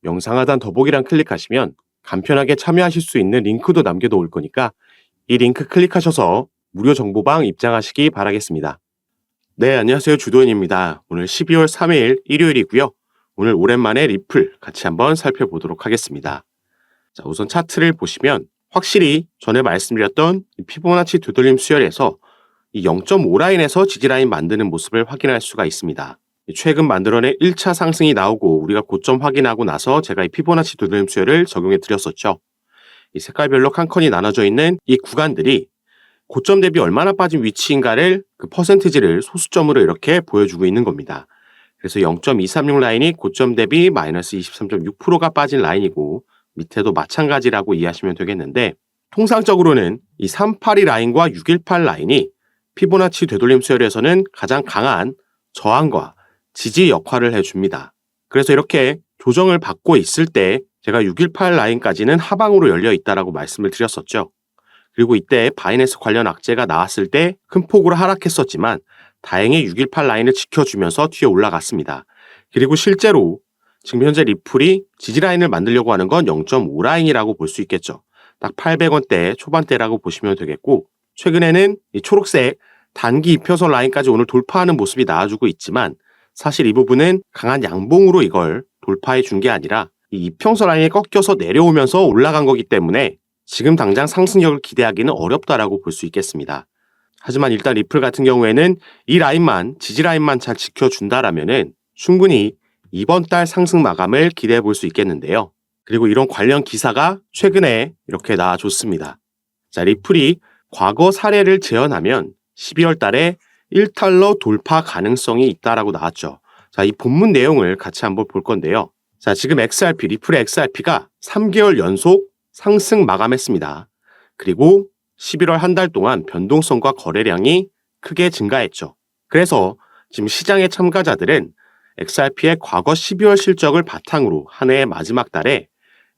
영상 하단 더보기란 클릭하시면 간편하게 참여하실 수 있는 링크도 남겨놓을 거니까 이 링크 클릭하셔서 무료 정보방 입장하시기 바라겠습니다. 네, 안녕하세요. 주도현입니다. 오늘 12월 3일 일요일이고요. 오늘 오랜만에 리플 같이 한번 살펴보도록 하겠습니다. 자, 우선 차트를 보시면 확실히 전에 말씀드렸던 피보나치 되돌림 수열에서 이 0.5 라인에서 지지라인 만드는 모습을 확인할 수가 있습니다. 최근 만들어낸 1차 상승이 나오고 우리가 고점 확인하고 나서 제가 이 피보나치 되돌림 수열을 적용해 드렸었죠. 이 색깔별로 칸컨이 나눠져 있는 이 구간들이 고점 대비 얼마나 빠진 위치인가를 그 퍼센티지를 소수점으로 이렇게 보여주고 있는 겁니다. 그래서 0.236 라인이 고점 대비 마이너스 23.6%가 빠진 라인이고 밑에도 마찬가지라고 이해하시면 되겠는데, 통상적으로는 이 382 라인과 618 라인이 피보나치 되돌림 수열에서는 가장 강한 저항과 지지 역할을 해줍니다. 그래서 이렇게 조정을 받고 있을 때 제가 618 라인까지는 하방으로 열려 있다라고 말씀을 드렸었죠. 그리고 이때 바이낸스 관련 악재가 나왔을 때 큰 폭으로 하락했었지만 다행히 618 라인을 지켜주면서 뒤에 올라갔습니다. 그리고 실제로 지금 현재 리플이 지지라인을 만들려고 하는 건 0.5 라인이라고 볼 수 있겠죠. 딱 800원대 초반대라고 보시면 되겠고, 최근에는 이 초록색 단기 이평선 라인까지 오늘 돌파하는 모습이 나와주고 있지만 사실 이 부분은 강한 양봉으로 이걸 돌파해 준 게 아니라 이 이평선 라인에 꺾여서 내려오면서 올라간 거기 때문에 지금 당장 상승력을 기대하기는 어렵다라고 볼 수 있겠습니다. 하지만 일단 리플 같은 경우에는 이 라인만, 지지 라인만 잘 지켜준다라면은 충분히 이번 달 상승 마감을 기대해 볼 수 있겠는데요. 그리고 이런 관련 기사가 최근에 이렇게 나와줬습니다. 자, 리플이 과거 사례를 재현하면 12월 달에 1달러 돌파 가능성이 있다라고 나왔죠. 자, 이 본문 내용을 같이 한번 볼 건데요. 자, 지금 XRP, 리플의 XRP가 3개월 연속 상승 마감했습니다. 그리고 11월 한 달 동안 변동성과 거래량이 크게 증가했죠. 그래서 지금 시장의 참가자들은 XRP의 과거 12월 실적을 바탕으로 한 해의 마지막 달에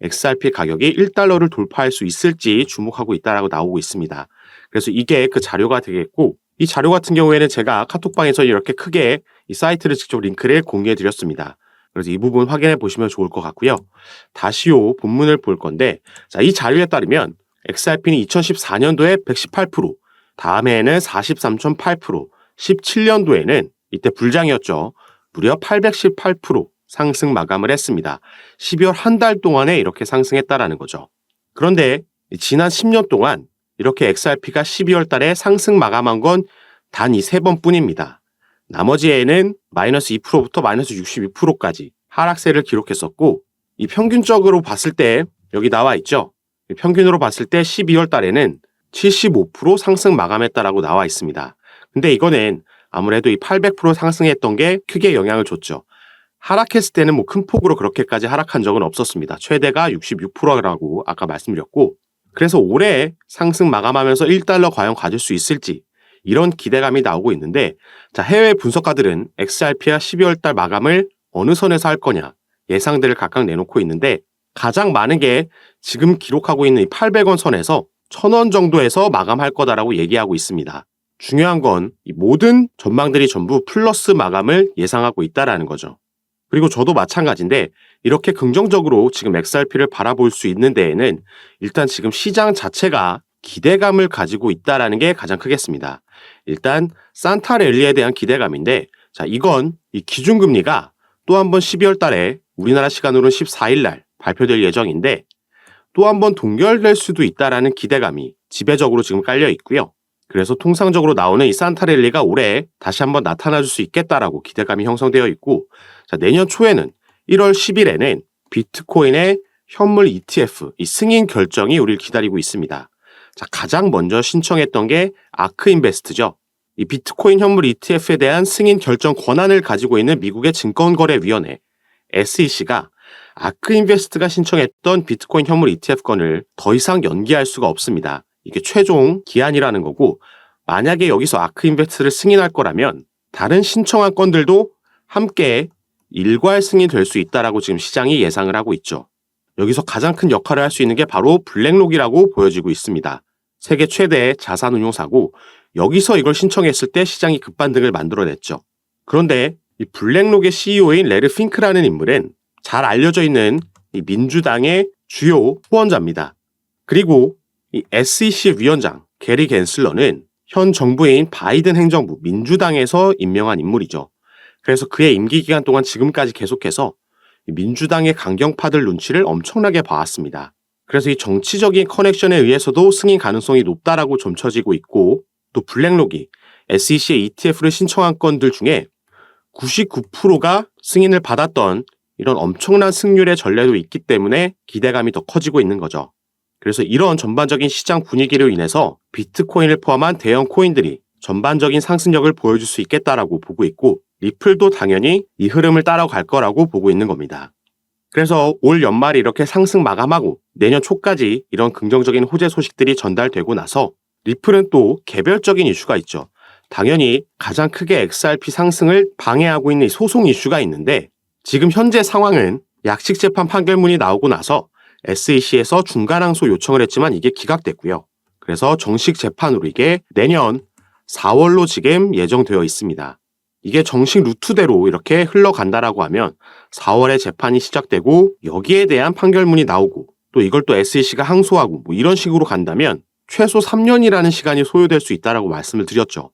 XRP 가격이 1달러를 돌파할 수 있을지 주목하고 있다라고 나오고 있습니다. 그래서 이게 그 자료가 되겠고, 이 자료 같은 경우에는 제가 카톡방에서 이렇게 크게 이 사이트를 직접 링크를 공유해 드렸습니다. 그래서 이 부분 확인해 보시면 좋을 것 같고요. 다시요 본문을 볼 건데, 자, 이 자료에 따르면 XRP는 2014년도에 118%, 다음 해에는 43.8%, 17년도에는 이때 불장이었죠. 무려 818% 상승 마감을 했습니다. 12월 한 달 동안에 이렇게 상승했다라는 거죠. 그런데 지난 10년 동안 이렇게 XRP가 12월 달에 상승 마감한 건 단 이 3번뿐입니다. 나머지에는 마이너스 2%부터 마이너스 62%까지 하락세를 기록했었고, 이 평균적으로 봤을 때 여기 나와 있죠. 평균으로 봤을 때 12월 달에는 75% 상승 마감했다라고 나와 있습니다. 근데 이거는 아무래도 이 800% 상승했던 게 크게 영향을 줬죠. 하락했을 때는 뭐 큰 폭으로 그렇게까지 하락한 적은 없었습니다. 최대가 66%라고 아까 말씀드렸고, 그래서 올해 상승 마감하면서 1달러 과연 가질 수 있을지 이런 기대감이 나오고 있는데, 자, 해외 분석가들은 XRP와 12월 달 마감을 어느 선에서 할 거냐 예상들을 각각 내놓고 있는데, 가장 많은 게 지금 기록하고 있는 이 800원 선에서 1000원 정도에서 마감할 거다라고 얘기하고 있습니다. 중요한 건 이 모든 전망들이 전부 플러스 마감을 예상하고 있다라는 거죠. 그리고 저도 마찬가지인데, 이렇게 긍정적으로 지금 XRP를 바라볼 수 있는 데에는 일단 지금 시장 자체가 기대감을 가지고 있다라는 게 가장 크겠습니다. 일단 산타랠리에 대한 기대감인데, 자, 이건 이 기준금리가 또 한 번 12월 달에 우리나라 시간으로는 14일 날 발표될 예정인데 또 한 번 동결될 수도 있다라는 기대감이 지배적으로 지금 깔려 있고요. 그래서 통상적으로 나오는 이 산타랠리가 올해 다시 한번 나타나줄 수 있겠다라고 기대감이 형성되어 있고, 자, 내년 초에는 1월 10일에는 비트코인의 현물 ETF 이 승인 결정이 우리를 기다리고 있습니다. 자, 가장 먼저 신청했던 게 아크인베스트죠. 이 비트코인 현물 ETF에 대한 승인 결정 권한을 가지고 있는 미국의 증권거래위원회 SEC가 아크인베스트가 신청했던 비트코인 현물 ETF건을 더 이상 연기할 수가 없습니다. 이게 최종 기한이라는 거고, 만약에 여기서 아크인베스트를 승인할 거라면 다른 신청한 건들도 함께 일괄 승인될 수 있다라고 지금 시장이 예상을 하고 있죠. 여기서 가장 큰 역할을 할 수 있는 게 바로 블랙록이라고 보여지고 있습니다. 세계 최대의 자산운용사고, 여기서 이걸 신청했을 때 시장이 급반등을 만들어냈죠. 그런데 이 블랙록의 CEO인 레르 핑크라는 인물은 잘 알려져 있는 이 민주당의 주요 후원자입니다. 그리고 이 SEC 위원장 게리 갠슬러는 현 정부인 바이든 행정부 민주당에서 임명한 인물이죠. 그래서 그의 임기 기간 동안 지금까지 계속해서 민주당의 강경파들 눈치를 엄청나게 봐왔습니다. 그래서 이 정치적인 커넥션에 의해서도 승인 가능성이 높다라고 점쳐지고 있고, 또 블랙록이 SEC의 ETF를 신청한 건들 중에 99%가 승인을 받았던 이런 엄청난 승률의 전례도 있기 때문에 기대감이 더 커지고 있는 거죠. 그래서 이런 전반적인 시장 분위기로 인해서 비트코인을 포함한 대형 코인들이 전반적인 상승력을 보여줄 수 있겠다라고 보고 있고, 리플도 당연히 이 흐름을 따라갈 거라고 보고 있는 겁니다. 그래서 올 연말에 이렇게 상승 마감하고 내년 초까지 이런 긍정적인 호재 소식들이 전달되고 나서 리플은 또 개별적인 이슈가 있죠. 당연히 가장 크게 XRP 상승을 방해하고 있는 소송 이슈가 있는데, 지금 현재 상황은 약식 재판 판결문이 나오고 나서 SEC에서 중간 항소 요청을 했지만 이게 기각됐고요. 그래서 정식 재판으로 이게 내년 4월로 지금 예정되어 있습니다. 이게 정식 루트대로 이렇게 흘러간다라고 하면 4월에 재판이 시작되고 여기에 대한 판결문이 나오고 또 이걸 또 SEC가 항소하고 뭐 이런 식으로 간다면 최소 3년이라는 시간이 소요될 수 있다라고 말씀을 드렸죠.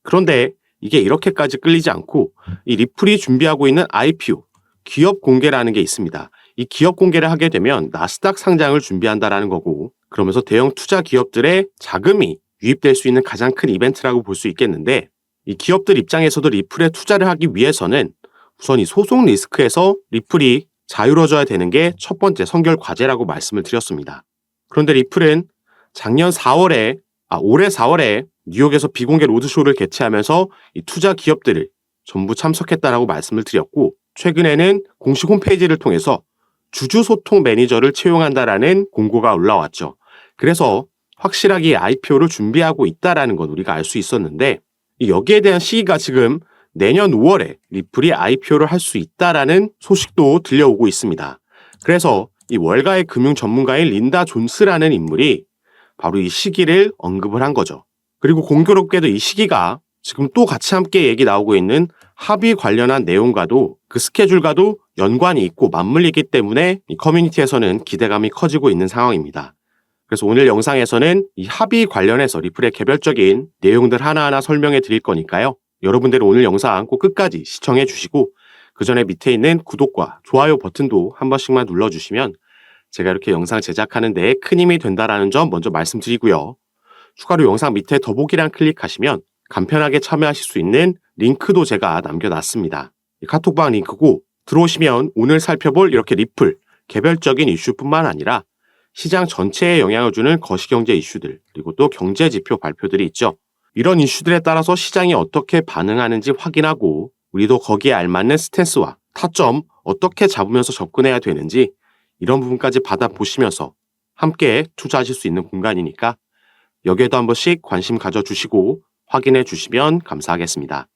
그런데 이게 이렇게까지 끌리지 않고 이 리플이 준비하고 있는 IPO, 기업 공개라는 게 있습니다. 이 기업 공개를 하게 되면 나스닥 상장을 준비한다라는 거고, 그러면서 대형 투자 기업들의 자금이 유입될 수 있는 가장 큰 이벤트라고 볼 수 있겠는데, 이 기업들 입장에서도 리플에 투자를 하기 위해서는 우선 이 소송 리스크에서 리플이 자유로워져야 되는 게 첫 번째 선결 과제라고 말씀을 드렸습니다. 그런데 리플은 올해 4월에 뉴욕에서 비공개 로드쇼를 개최하면서 이 투자 기업들을 전부 참석했다라고 말씀을 드렸고, 최근에는 공식 홈페이지를 통해서 주주소통 매니저를 채용한다라는 공고가 올라왔죠. 그래서 확실하게 IPO를 준비하고 있다라는 건 우리가 알 수 있었는데, 여기에 대한 시기가 지금 내년 5월에 리플이 IPO를 할 수 있다라는 소식도 들려오고 있습니다. 그래서 이 월가의 금융 전문가인 린다 존스라는 인물이 바로 이 시기를 언급을 한 거죠. 그리고 공교롭게도 이 시기가 지금 또 같이 함께 얘기 나오고 있는 합의 관련한 내용과도 그 스케줄과도 연관이 있고 맞물리기 때문에 이 커뮤니티에서는 기대감이 커지고 있는 상황입니다. 그래서 오늘 영상에서는 이 합의 관련해서 리플의 개별적인 내용들 하나하나 설명해 드릴 거니까요. 여러분들은 오늘 영상 꼭 끝까지 시청해 주시고, 그 전에 밑에 있는 구독과 좋아요 버튼도 한 번씩만 눌러주시면 제가 이렇게 영상 제작하는 데 큰 힘이 된다는 점 먼저 말씀드리고요. 추가로 영상 밑에 더보기란 클릭하시면 간편하게 참여하실 수 있는 링크도 제가 남겨놨습니다. 카톡방 링크고, 들어오시면 오늘 살펴볼 이렇게 리플 개별적인 이슈뿐만 아니라 시장 전체에 영향을 주는 거시경제 이슈들, 그리고 또 경제지표 발표들이 있죠. 이런 이슈들에 따라서 시장이 어떻게 반응하는지 확인하고 우리도 거기에 알맞는 스탠스와 타점 어떻게 잡으면서 접근해야 되는지 이런 부분까지 받아보시면서 함께 투자하실 수 있는 공간이니까 여기에도 한 번씩 관심 가져주시고 확인해 주시면 감사하겠습니다.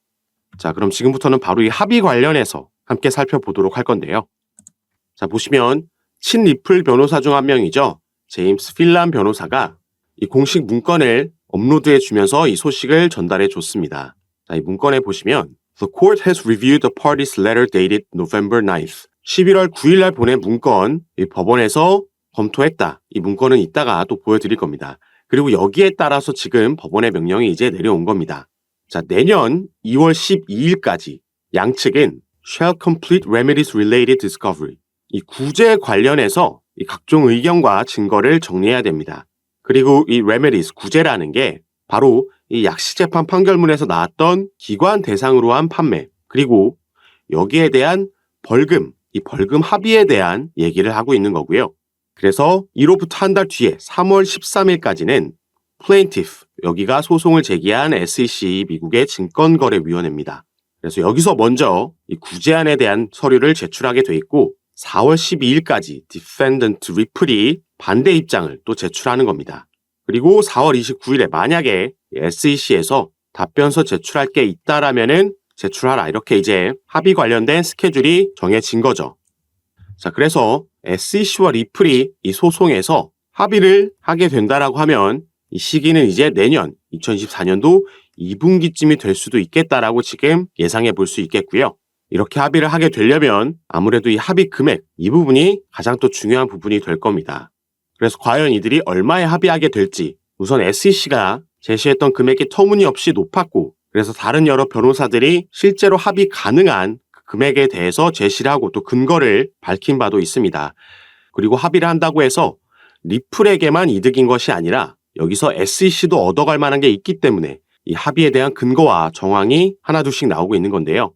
자, 그럼 지금부터는 바로 이 합의 관련해서 함께 살펴보도록 할 건데요. 자, 보시면 친리플 변호사 중 한 명이죠. 제임스 필란 변호사가 이 공식 문건을 업로드해 주면서 이 소식을 전달해 줬습니다. 자, 이 문건에 보시면 The court has reviewed the parties' letter dated November 9th. 11월 9일 날 보낸 문건, 이 법원에서 검토했다. 이 문건은 이따가 또 보여드릴 겁니다. 그리고 여기에 따라서 지금 법원의 명령이 이제 내려온 겁니다. 자, 내년 2월 12일까지 양측은 shall complete remedies related discovery. 이 구제 관련해서 이 각종 의견과 증거를 정리해야 됩니다. 그리고 이 remedies, 구제라는 게 바로 이 약식재판 판결문에서 나왔던 기관 대상으로 한 판매, 그리고 여기에 대한 벌금, 이 벌금 합의에 대한 얘기를 하고 있는 거고요. 그래서 이로부터 한 달 뒤에 3월 13일까지는 plaintiff, 여기가 소송을 제기한 SEC 미국의 증권거래위원회입니다. 그래서 여기서 먼저 이 구제안에 대한 서류를 제출하게 돼 있고 4월 12일까지 defendant 리플이 반대 입장을 또 제출하는 겁니다. 그리고 4월 29일에 만약에 SEC에서 답변서 제출할 게 있다라면은 제출하라, 이렇게 이제 합의 관련된 스케줄이 정해진 거죠. 자, 그래서 SEC와 리플이 이 소송에서 합의를 하게 된다라고 하면 이 시기는 이제 내년 2024년도 2분기쯤이 될 수도 있겠다라고 지금 예상해 볼 수 있겠고요. 이렇게 합의를 하게 되려면 아무래도 이 합의 금액, 이 부분이 가장 또 중요한 부분이 될 겁니다. 그래서 과연 이들이 얼마에 합의하게 될지, 우선 SEC가 제시했던 금액이 터무니없이 높았고, 그래서 다른 여러 변호사들이 실제로 합의 가능한 그 금액에 대해서 제시를 하고 또 근거를 밝힌 바도 있습니다. 그리고 합의를 한다고 해서 리플에게만 이득인 것이 아니라 여기서 SEC도 얻어갈 만한 게 있기 때문에 이 합의에 대한 근거와 정황이 하나둘씩 나오고 있는 건데요.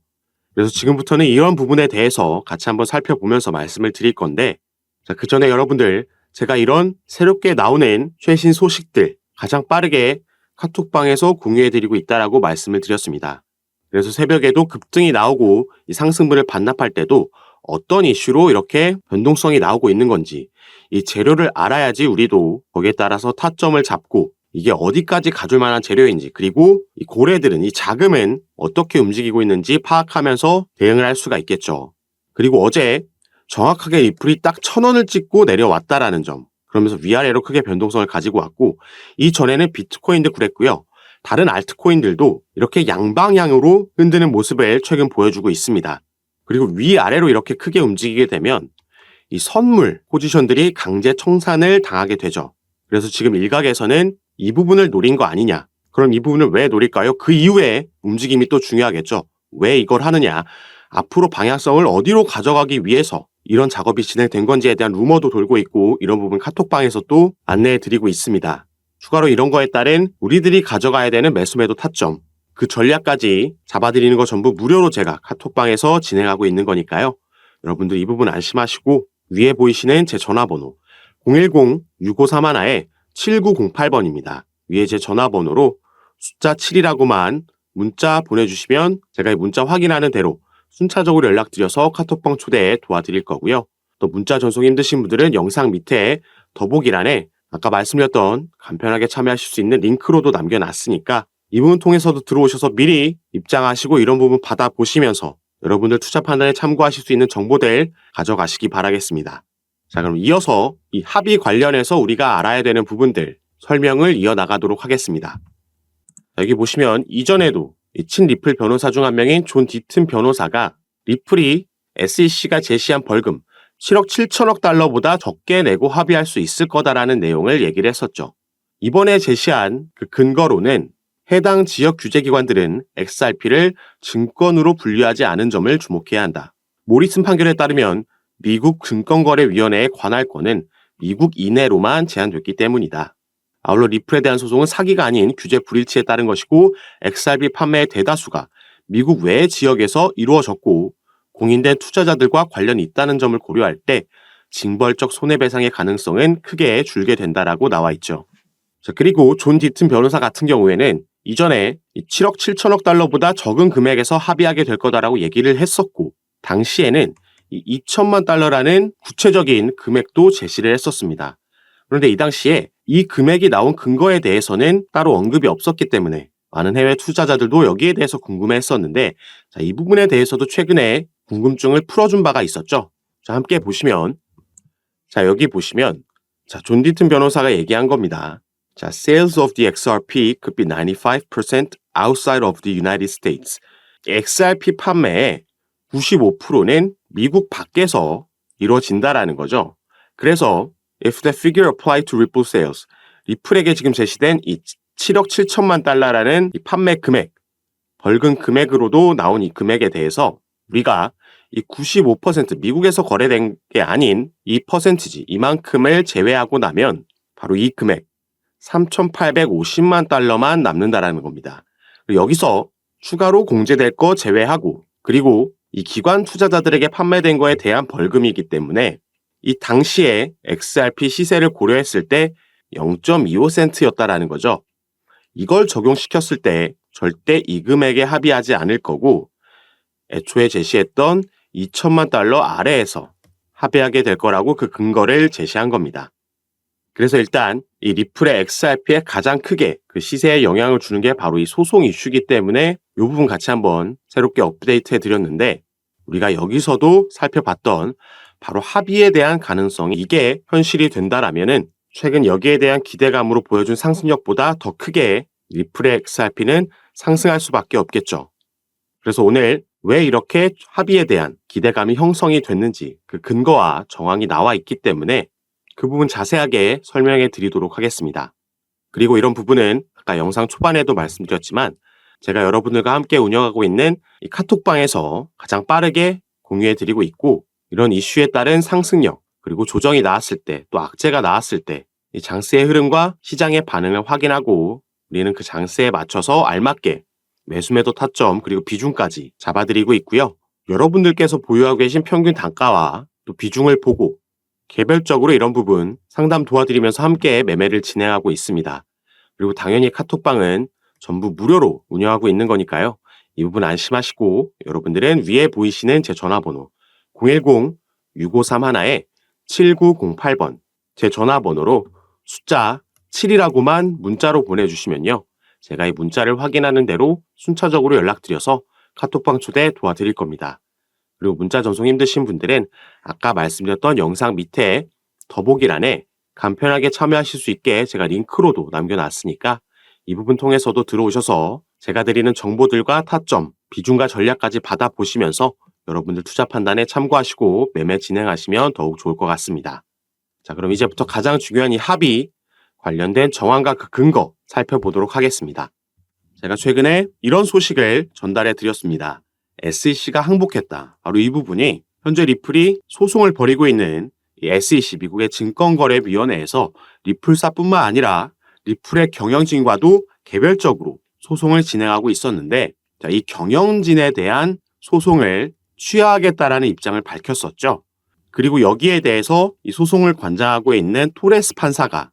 그래서 지금부터는 이런 부분에 대해서 같이 한번 살펴보면서 말씀을 드릴 건데, 자, 그 전에 여러분들, 제가 이런 새롭게 나오는 최신 소식들 가장 빠르게 카톡방에서 공유해드리고 있다라고 말씀을 드렸습니다. 그래서 새벽에도 급등이 나오고 이 상승분을 반납할 때도 어떤 이슈로 이렇게 변동성이 나오고 있는 건지, 이 재료를 알아야지 우리도 거기에 따라서 타점을 잡고 이게 어디까지 가줄 만한 재료인지, 그리고 이 고래들은, 이 자금은 어떻게 움직이고 있는지 파악하면서 대응을 할 수가 있겠죠. 그리고 어제 정확하게 리플이 딱 1,000원을 찍고 내려왔다라는 점, 그러면서 위아래로 크게 변동성을 가지고 왔고, 이전에는 비트코인도 그랬고요. 다른 알트코인들도 이렇게 양방향으로 흔드는 모습을 최근 보여주고 있습니다. 그리고 위아래로 이렇게 크게 움직이게 되면 이 선물 포지션들이 강제 청산을 당하게 되죠. 그래서 지금 일각에서는 이 부분을 노린 거 아니냐. 그럼 이 부분을 왜 노릴까요? 그 이후에 움직임이 또 중요하겠죠. 왜 이걸 하느냐. 앞으로 방향성을 어디로 가져가기 위해서 이런 작업이 진행된 건지에 대한 루머도 돌고 있고, 이런 부분 카톡방에서 또 안내해 드리고 있습니다. 추가로 이런 거에 따른 우리들이 가져가야 되는 매수매도 타점, 그 전략까지 잡아드리는 거 전부 무료로 제가 카톡방에서 진행하고 있는 거니까요. 여러분들 이 부분 안심하시고 위에 보이시는 제 전화번호 010-6531-7908번입니다. 위에 제 전화번호로 숫자 7이라고만 문자 보내주시면 제가 이 문자 확인하는 대로 순차적으로 연락드려서 카톡방 초대에 도와드릴 거고요. 또 문자 전송 힘드신 분들은 영상 밑에 더보기란에 아까 말씀드렸던 간편하게 참여하실 수 있는 링크로도 남겨놨으니까 이 부분 통해서도 들어오셔서 미리 입장하시고 이런 부분 받아보시면서 여러분들 투자 판단에 참고하실 수 있는 정보들 가져가시기 바라겠습니다. 자, 그럼 이어서 이 합의 관련해서 우리가 알아야 되는 부분들 설명을 이어나가도록 하겠습니다. 여기 보시면 이전에도 이 친리플 변호사 중 한 명인 존 디튼 변호사가 리플이 SEC가 제시한 벌금 7억 7천억 달러보다 적게 내고 합의할 수 있을 거다라는 내용을 얘기를 했었죠. 이번에 제시한 그 근거로는 해당 지역 규제기관들은 XRP를 증권으로 분류하지 않은 점을 주목해야 한다. 모리슨 판결에 따르면 미국 증권거래위원회의 관할권은 미국 이내로만 제한됐기 때문이다. 아울러 리플에 대한 소송은 사기가 아닌 규제 불일치에 따른 것이고, XRP 판매의 대다수가 미국 외의 지역에서 이루어졌고 공인된 투자자들과 관련이 있다는 점을 고려할 때 징벌적 손해배상의 가능성은 크게 줄게 된다라고 나와 있죠. 자, 그리고 존 디튼 변호사 같은 경우에는 이전에 7억 7천억 달러보다 적은 금액에서 합의하게 될 거다라고 얘기를 했었고, 당시에는 2천만 달러라는 구체적인 금액도 제시를 했었습니다. 그런데 이 당시에 이 금액이 나온 근거에 대해서는 따로 언급이 없었기 때문에 많은 해외 투자자들도 여기에 대해서 궁금해했었는데, 자, 이 부분에 대해서도 최근에 궁금증을 풀어준 바가 있었죠. 자, 함께 보시면, 자, 여기 보시면, 자, 존 디튼 변호사가 얘기한 겁니다. 자, sales of the XRP could be 95% outside of the United States. XRP 판매의 95%는 미국 밖에서 이루어진다라는 거죠. 그래서 if the figure applied to Ripple sales, 리플에게 지금 제시된 이 7억 7천만 달러라는 이 판매 금액, 벌금 금액으로도 나온 이 금액에 대해서 우리가 이 95% 미국에서 거래된 게 아닌 이 퍼센티지, 이만큼을 제외하고 나면 바로 이 금액 3,850만 달러만 남는다라는 겁니다. 여기서 추가로 공제될 거 제외하고, 그리고 이 기관 투자자들에게 판매된 거에 대한 벌금이기 때문에 이 당시에 XRP 시세를 고려했을 때 0.25센트였다라는 거죠. 이걸 적용시켰을 때 절대 이 금액에 합의하지 않을 거고, 애초에 제시했던 2천만 달러 아래에서 합의하게 될 거라고 그 근거를 제시한 겁니다. 그래서 일단 이 리플의 XRP에 가장 크게 그 시세에 영향을 주는 게 바로 이 소송 이슈이기 때문에 이 부분 같이 한번 새롭게 업데이트 해드렸는데, 우리가 여기서도 살펴봤던 바로 합의에 대한 가능성이 이게 현실이 된다라면은 최근 여기에 대한 기대감으로 보여준 상승력보다 더 크게 리플의 XRP는 상승할 수밖에 없겠죠. 그래서 오늘 왜 이렇게 합의에 대한 기대감이 형성이 됐는지 그 근거와 정황이 나와 있기 때문에 그 부분 자세하게 설명해 드리도록 하겠습니다. 그리고 이런 부분은 아까 영상 초반에도 말씀드렸지만 제가 여러분들과 함께 운영하고 있는 이 카톡방에서 가장 빠르게 공유해 드리고 있고, 이런 이슈에 따른 상승력 그리고 조정이 나왔을 때, 또 악재가 나왔을 때 이 장세의 흐름과 시장의 반응을 확인하고 우리는 그 장세에 맞춰서 알맞게 매수매도 타점 그리고 비중까지 잡아드리고 있고요. 여러분들께서 보유하고 계신 평균 단가와 또 비중을 보고 개별적으로 이런 부분 상담 도와드리면서 함께 매매를 진행하고 있습니다. 그리고 당연히 카톡방은 전부 무료로 운영하고 있는 거니까요. 이 부분 안심하시고 여러분들은 위에 보이시는 제 전화번호 010-6531-7908번 제 전화번호로 숫자 7이라고만 문자로 보내주시면요. 제가 이 문자를 확인하는 대로 순차적으로 연락드려서 카톡방 초대 도와드릴 겁니다. 그리고 문자 전송 힘드신 분들은 아까 말씀드렸던 영상 밑에 더보기란에 간편하게 참여하실 수 있게 제가 링크로도 남겨놨으니까 이 부분 통해서도 들어오셔서 제가 드리는 정보들과 타점, 비중과 전략까지 받아보시면서 여러분들 투자 판단에 참고하시고 매매 진행하시면 더욱 좋을 것 같습니다. 자, 그럼 이제부터 가장 중요한 이 합의 관련된 정황과 그 근거 살펴보도록 하겠습니다. 제가 최근에 이런 소식을 전달해 드렸습니다. SEC가 항복했다. 바로 이 부분이 현재 리플이 소송을 벌이고 있는 이 SEC 미국의 증권거래위원회에서 리플사뿐만 아니라 리플의 경영진과도 개별적으로 소송을 진행하고 있었는데, 자, 이 경영진에 대한 소송을 취하하겠다라는 입장을 밝혔었죠. 그리고 여기에 대해서 이 소송을 관장하고 있는 토레스 판사가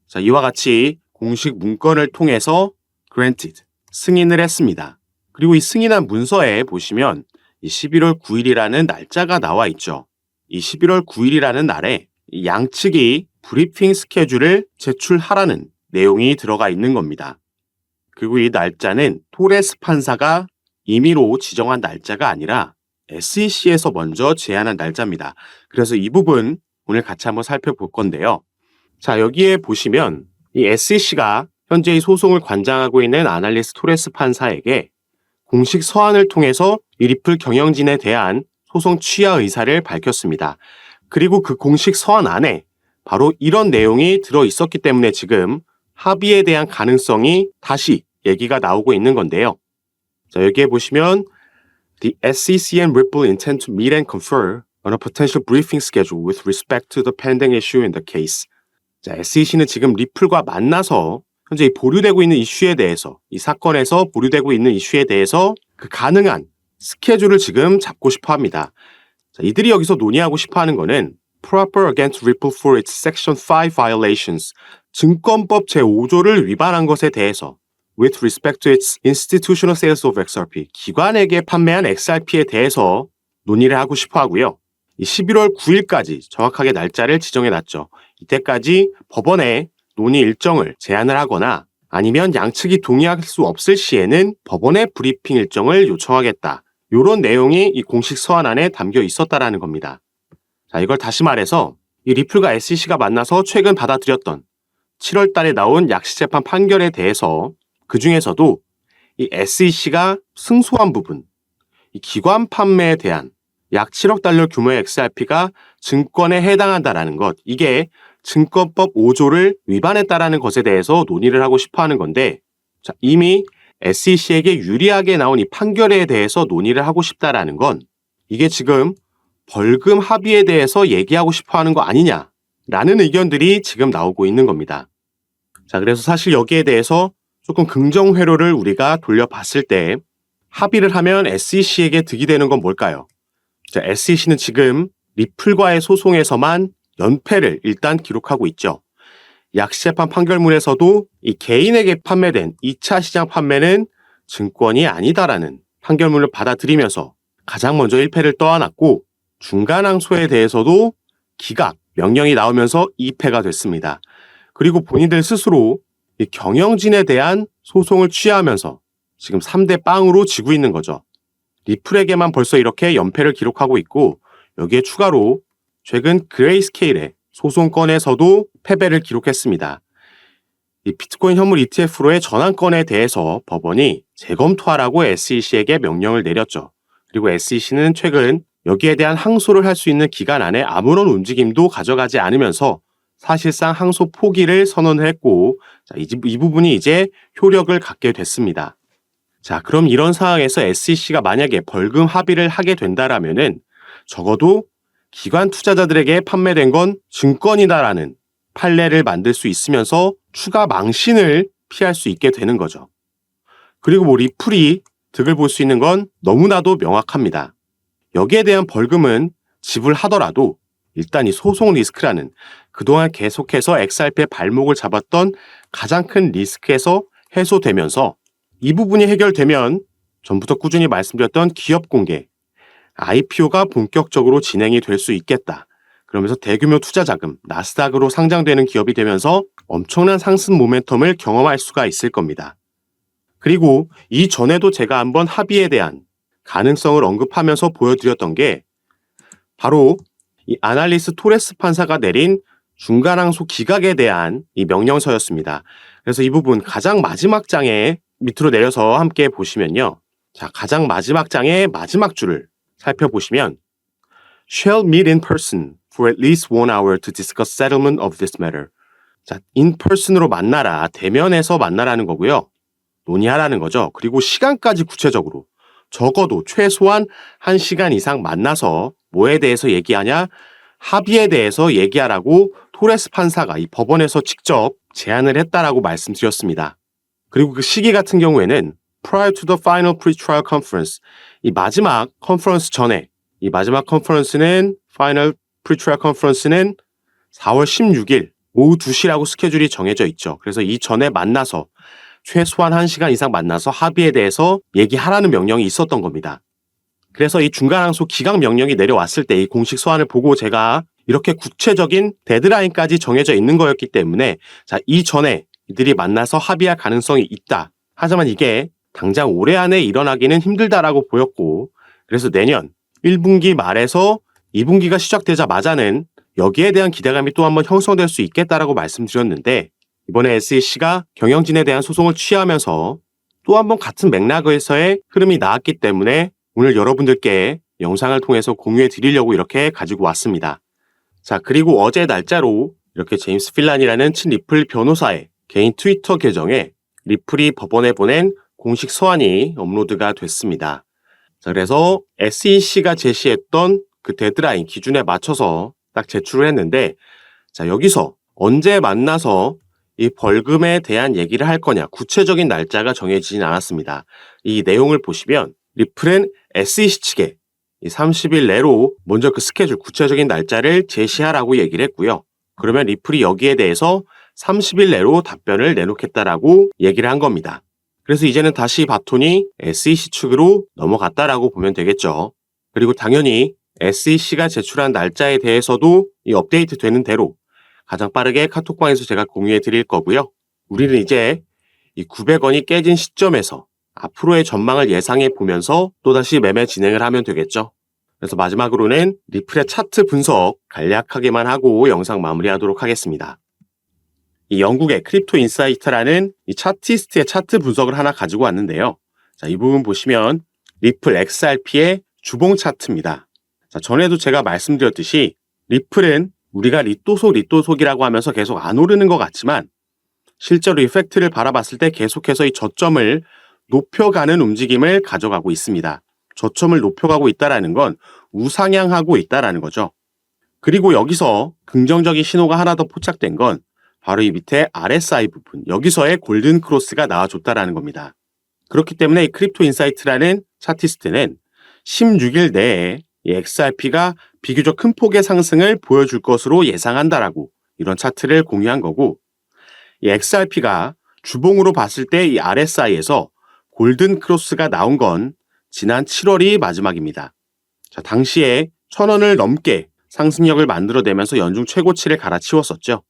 자, 이와 같이 공식 문건을 통해서 granted, 승인을 했습니다. 그리고 이 승인한 문서에 보시면 이 11월 9일이라는 날짜가 나와 있죠. 이 11월 9일이라는 날에 이 양측이 브리핑 스케줄을 제출하라는 내용이 들어가 있는 겁니다. 그리고 이 날짜는 토레스 판사가 임의로 지정한 날짜가 아니라 SEC에서 먼저 제안한 날짜입니다. 그래서 이 부분 오늘 같이 한번 살펴볼 건데요. 자, 여기에 보시면 이 SEC가 현재 이 소송을 관장하고 있는 아날리스 토레스 판사에게 공식 서한을 통해서 이 리플 경영진에 대한 소송 취하 의사를 밝혔습니다. 그리고 그 공식 서한 안에 바로 이런 내용이 들어 있었기 때문에 지금 합의에 대한 가능성이 다시 얘기가 나오고 있는 건데요. 자, 여기에 보시면 The SEC and Ripple intend to meet and confer on a potential briefing schedule with respect to the pending issue in the case. 자, SEC는 지금 리플과 만나서 현재 이 보류되고 있는 이슈에 대해서, 이 사건에서 보류되고 있는 이슈에 대해서 그 가능한 스케줄을 지금 잡고 싶어 합니다. 자, 이들이 여기서 논의하고 싶어 하는 거는 Proper against Ripple for its Section 5 violations, 증권법 제5조를 위반한 것에 대해서 with respect to its institutional sales of XRP, 기관에게 판매한 XRP에 대해서 논의를 하고 싶어 하고요. 이 11월 9일까지 정확하게 날짜를 지정해 놨죠. 이때까지 법원에 논의 일정을 제안을 하거나 아니면 양측이 동의할 수 없을 시에는 법원의 브리핑 일정을 요청하겠다. 이런 내용이 이 공식 서한 안에 담겨 있었다라는 겁니다. 자, 이걸 다시 말해서 이 리플과 SEC가 만나서 최근 받아들였던 7월 달에 나온 약식재판 판결에 대해서 그 중에서도 이 SEC가 승소한 부분, 이 기관 판매에 대한 약 7억 달러 규모의 XRP가 증권에 해당한다라는 것, 이게 증권법 5조를 위반했다라는 것에 대해서 논의를 하고 싶어 하는 건데, 자, 이미 SEC에게 유리하게 나온 이 판결에 대해서 논의를 하고 싶다라는 건 이게 지금 벌금 합의에 대해서 얘기하고 싶어 하는 거 아니냐라는 의견들이 지금 나오고 있는 겁니다. 자, 그래서 사실 여기에 대해서 조금 긍정 회로를 우리가 돌려봤을 때 합의를 하면 SEC에게 득이 되는 건 뭘까요? 자, SEC는 지금 리플과의 소송에서만 연패를 일단 기록하고 있죠. 약식재판 판결문에서도 이 개인에게 판매된 2차 시장 판매는 증권이 아니다라는 판결문을 받아들이면서 가장 먼저 1패를 떠안았고, 중간 항소에 대해서도 기각, 명령이 나오면서 2패가 됐습니다. 그리고 본인들 스스로 이 경영진에 대한 소송을 취하하면서 지금 3대 0으로 지고 있는 거죠. 리플에게만 벌써 이렇게 연패를 기록하고 있고, 여기에 추가로 최근 그레이스케일의 소송건에서도 패배를 기록했습니다. 이 비트코인 현물 ETF로의 전환건에 대해서 법원이 재검토하라고 SEC에게 명령을 내렸죠. 그리고 SEC는 최근 여기에 대한 항소를 할 수 있는 기간 안에 아무런 움직임도 가져가지 않으면서 사실상 항소 포기를 선언했고, 이 부분이 이제 효력을 갖게 됐습니다. 자, 그럼 이런 상황에서 SEC가 만약에 벌금 합의를 하게 된다라면은 적어도 기관 투자자들에게 판매된 건 증권이다라는 판례를 만들 수 있으면서 추가 망신을 피할 수 있게 되는 거죠. 그리고 리플이 득을 볼 수 있는 건 너무나도 명확합니다. 여기에 대한 벌금은 지불하더라도 일단 이 소송 리스크라는 그동안 계속해서 XRP의 발목을 잡았던 가장 큰 리스크에서 해소되면서 이 부분이 해결되면 전부터 꾸준히 말씀드렸던 기업 공개, IPO가 본격적으로 진행이 될 수 있겠다. 그러면서 대규모 투자 자금, 나스닥으로 상장되는 기업이 되면서 엄청난 상승 모멘텀을 경험할 수가 있을 겁니다. 그리고 이전에도 제가 한번 합의에 대한 가능성을 언급하면서 보여드렸던 게 바로 이 아날리스 토레스 판사가 내린 중간항소 기각에 대한 이 명령서였습니다. 그래서 이 부분 가장 마지막 장에 밑으로 내려서 함께 보시면요. 자, 가장 마지막 장의 마지막 줄을 살펴보시면 shall meet in person for at least 1 hour to discuss settlement of this matter. 자, in person으로 만나라, 대면에서 만나라는 거고요. 논의하라는 거죠. 그리고 시간까지 구체적으로 적어도 최소한 1시간 이상 만나서 뭐에 대해서 얘기하냐? 합의에 대해서 얘기하라고 토레스 판사가 이 법원에서 직접 제안을 했다라고 말씀드렸습니다. 그리고 그 시기 같은 경우에는 prior to the final pre-trial conference, 이 마지막 컨퍼런스 전에, 이 마지막 컨퍼런스는 final pre-trial conference는 4월 16일 오후 2시라고 스케줄이 정해져 있죠. 그래서 이 전에 만나서 최소한 1시간 이상 만나서 합의에 대해서 얘기하라는 명령이 있었던 겁니다. 그래서 이 중간항소 기각 명령이 내려왔을 때 이 공식 서한을 보고 제가 이렇게 구체적인 데드라인까지 정해져 있는 거였기 때문에 자, 이전에 이들이 만나서 합의할 가능성이 있다. 하지만 이게 당장 올해 안에 일어나기는 힘들다라고 보였고 그래서 내년 1분기 말에서 2분기가 시작되자마자는 여기에 대한 기대감이 또 한번 형성될 수 있겠다라고 말씀드렸는데 이번에 SEC가 경영진에 대한 소송을 취하면서 또 한번 같은 맥락에서의 흐름이 나왔기 때문에 오늘 여러분들께 영상을 통해서 공유해 드리려고 이렇게 가지고 왔습니다. 자, 그리고 어제 날짜로 이렇게 제임스 필란이라는 친리플 변호사의 개인 트위터 계정에 리플이 법원에 보낸 공식 서한이 업로드가 됐습니다. 자, 그래서 SEC가 제시했던 그 데드라인 기준에 맞춰서 딱 제출을 했는데 자, 여기서 언제 만나서 이 벌금에 대한 얘기를 할 거냐 구체적인 날짜가 정해지진 않았습니다. 이 내용을 보시면 리플은 SEC 측에 이 30일 내로 먼저 그 스케줄 구체적인 날짜를 제시하라고 얘기를 했고요. 그러면 리플이 여기에 대해서 30일 내로 답변을 내놓겠다라고 얘기를 한 겁니다. 그래서 이제는 다시 바톤이 SEC 측으로 넘어갔다라고 보면 되겠죠. 그리고 당연히 SEC가 제출한 날짜에 대해서도 이 업데이트 되는 대로 가장 빠르게 카톡방에서 제가 공유해 드릴 거고요. 우리는 이제 이 900원이 깨진 시점에서 앞으로의 전망을 예상해 보면서 또다시 매매 진행을 하면 되겠죠. 그래서 마지막으로는 리플의 차트 분석 간략하게만 하고 영상 마무리하도록 하겠습니다. 이 영국의 크립토 인사이트라는 이 차티스트의 차트 분석을 하나 가지고 왔는데요. 자, 이 부분 보시면 리플 XRP의 주봉 차트입니다. 자, 전에도 제가 말씀드렸듯이 리플은 우리가 리또속이라고 하면서 계속 안 오르는 것 같지만 실제로 이 팩트를 바라봤을 때 계속해서 이 저점을 높여가는 움직임을 가져가고 있습니다. 저점을 높여가고 있다는 건 우상향하고 있다는 거죠. 그리고 여기서 긍정적인 신호가 하나 더 포착된 건 바로 이 밑에 RSI 부분, 여기서의 골든 크로스가 나와줬다는 겁니다. 그렇기 때문에 이 크립토 인사이트라는 차티스트는 16일 내에 이 XRP가 비교적 큰 폭의 상승을 보여줄 것으로 예상한다라고 이런 차트를 공유한 거고 이 XRP가 주봉으로 봤을 때 이 RSI에서 골든 크로스가 나온 건 지난 7월이 마지막입니다. 자, 당시에 1,000원을 넘게 상승력을 만들어내면서 연중 최고치를 갈아치웠었죠.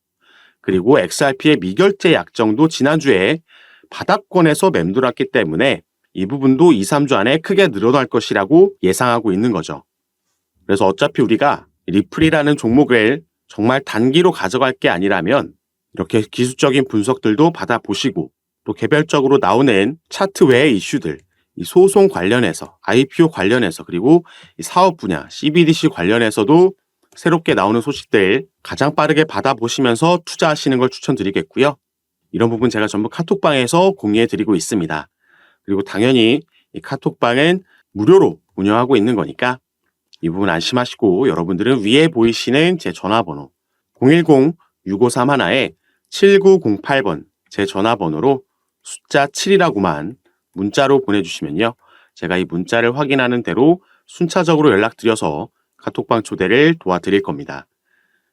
그리고 XRP의 미결제 약정도 지난주에 바닥권에서 맴돌았기 때문에 이 부분도 2, 3주 안에 크게 늘어날 것이라고 예상하고 있는 거죠. 그래서 어차피 우리가 리플이라는 종목을 정말 단기로 가져갈 게 아니라면 이렇게 기술적인 분석들도 받아보시고 또 개별적으로 나오는 차트 외의 이슈들 이 소송 관련해서, IPO 관련해서, 그리고 이 사업 분야, CBDC 관련해서도 새롭게 나오는 소식들 가장 빠르게 받아보시면서 투자하시는 걸 추천드리겠고요. 이런 부분 제가 전부 카톡방에서 공유해드리고 있습니다. 그리고 당연히 이 카톡방은 무료로 운영하고 있는 거니까 이 부분 안심하시고 여러분들은 위에 보이시는 제 전화번호 010-6531-7908번 제 전화번호로 숫자 7이라고만 문자로 보내주시면요. 제가 이 문자를 확인하는 대로 순차적으로 연락드려서 카톡방 초대를 도와드릴 겁니다.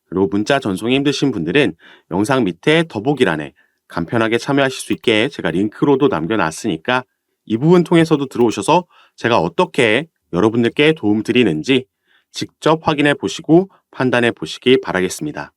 그리고 문자 전송이 힘드신 분들은 영상 밑에 더보기란에 간편하게 참여하실 수 있게 제가 링크로도 남겨놨으니까 이 부분 통해서도 들어오셔서 제가 어떻게 여러분들께 도움 드리는지 직접 확인해 보시고 판단해 보시기 바라겠습니다.